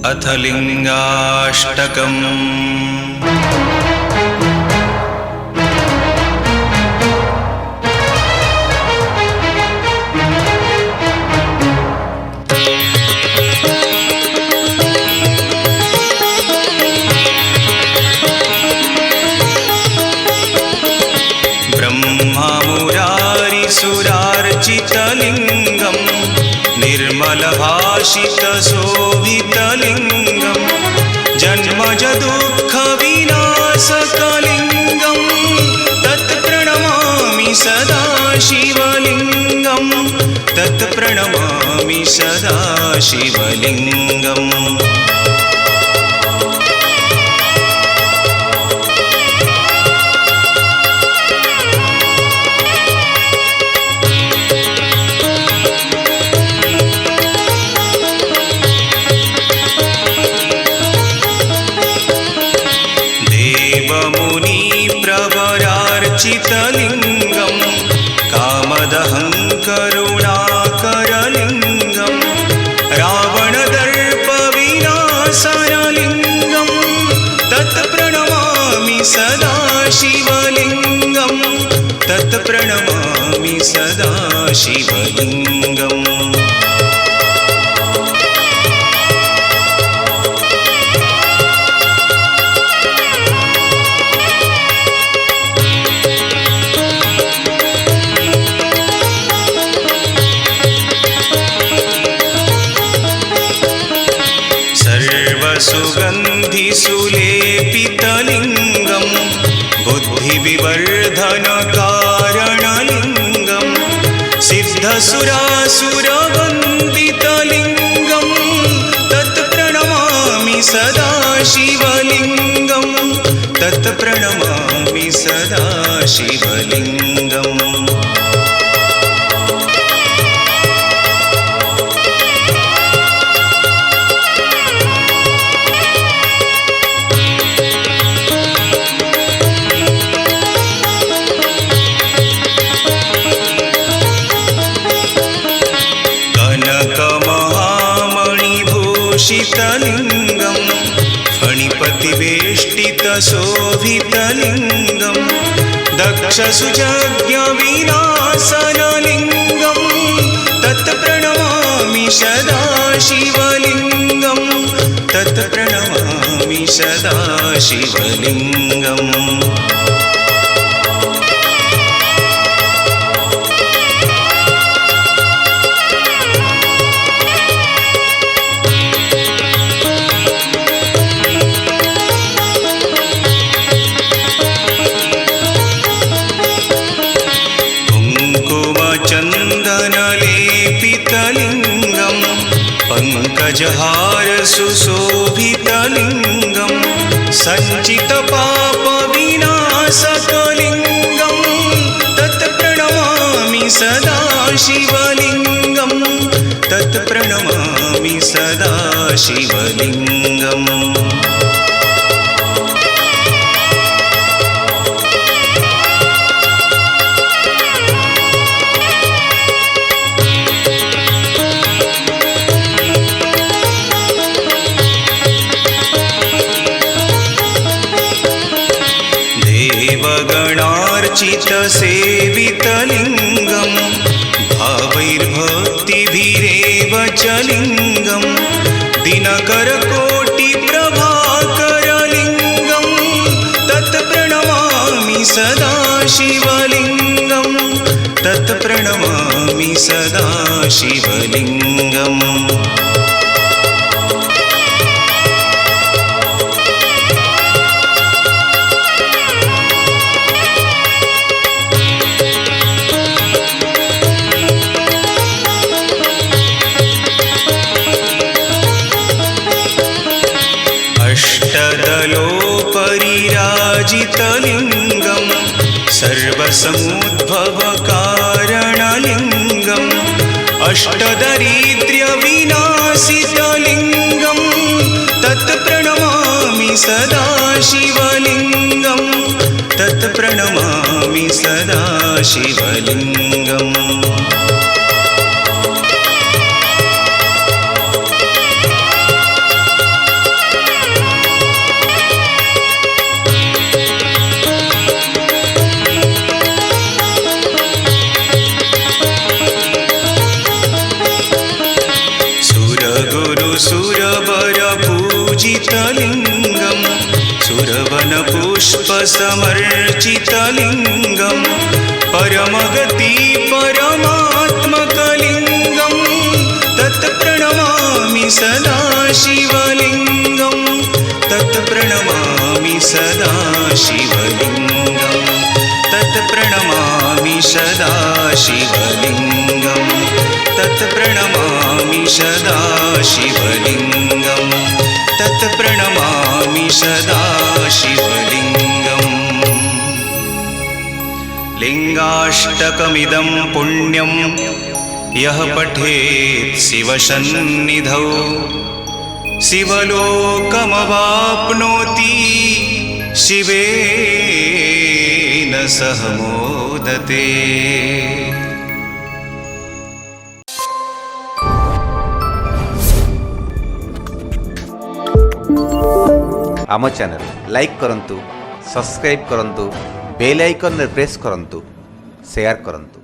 अथ लिंगाष्टकम्। ब्रह्ममुरारिसुरार्चितलिङ्गं निर्मलभाषितशोभितलिङ्गं जन्मजदुःखविनाशकलिङ्गं तत्प्रणमामि सदा शिवलिङ्गं तत्प्रणमामि सदा शिवलिङ्गम्। देवमुनिप्रवरार्चितलिङ्गं कामदहं करुणाकरलिङ्गं रावणदर्पविनाशनलिङ्गं तत्प्रणमामि सदा शिवलिङ्गं तत्प्रणमामि सदा शिवलिङ्गम्। सर्वसुगन्धिसुलेपितलिङ्गं बुद्धिविवर्धनकारणलिङ्गं सिद्धसुरासुरवन्दितलिङ्गं तत्प्रणमामि सदा शिवलिङ्गं तत्प्रणमामि सदा शिवलिङ्गम्। कनकमहामणिभूषितलिङ्गं फणिपतिवेष्टितशोभितलिङ्गं दक्षसुजज्ञविनाशनलिङ्गं तत्प्रणमामि सदा शिवलिङ्गं तत्प्रणमामि सदा शिवलिङ्गम्। चन्दनलेपितलिङ्गं पङ्कजहारसुशोभितलिङ्गं सञ्चितपापविनाशकलिङ्गं तत्प्रणमामि सदा शिवलिङ्गं तत्प्रणमामि सदा शिवलिङ्गम्। देवगणार्चितसेवितलिङ्गं भावैर्भक्तिभिरेव च लिङ्गं दिनकरकोटिप्रभाकरलिङ्गं तत्प्रणमामि सदा शिवलिङ्गं तत्प्रणमामि सदा शिवलिङ्गम्। अष्टदलोपरिराजितलिङ्गं सर्वसमुद्भवकारणलिङ्गं अष्टदरिद्र्यविनाशितलिङ्गं तत्प्रणमामि सदा शिवलिङ्गं तत्प्रणमामि सदा शिवलिङ्गम्। सुरवरपूजितलिङ्गं सुरवनपुष्पसमर्चितलिङ्गं परमगति परमात्मकलिङ्गं तत्प्रणमामि सदा शिवलिङ्गं तत्प्रणमामि सदा शिवलिङ्गं तत्प्रणमामि सदा शिवलिङ्गं तत्प्रणमामि सदा शिवलिङ्गं तत्प्रणमामि सदा शिवलिङ्गम् लिङ्गाष्टकमिदं पुण्यं यः पठेत् शिवसन्निधौ शिवलोकमवाप्नोति शिवेन सह मोदते। आम चैनल लाइक करंतु, सब्सक्राइब करंतु, बेल आइकन रे प्रेस करंतु, शेयर करंतु।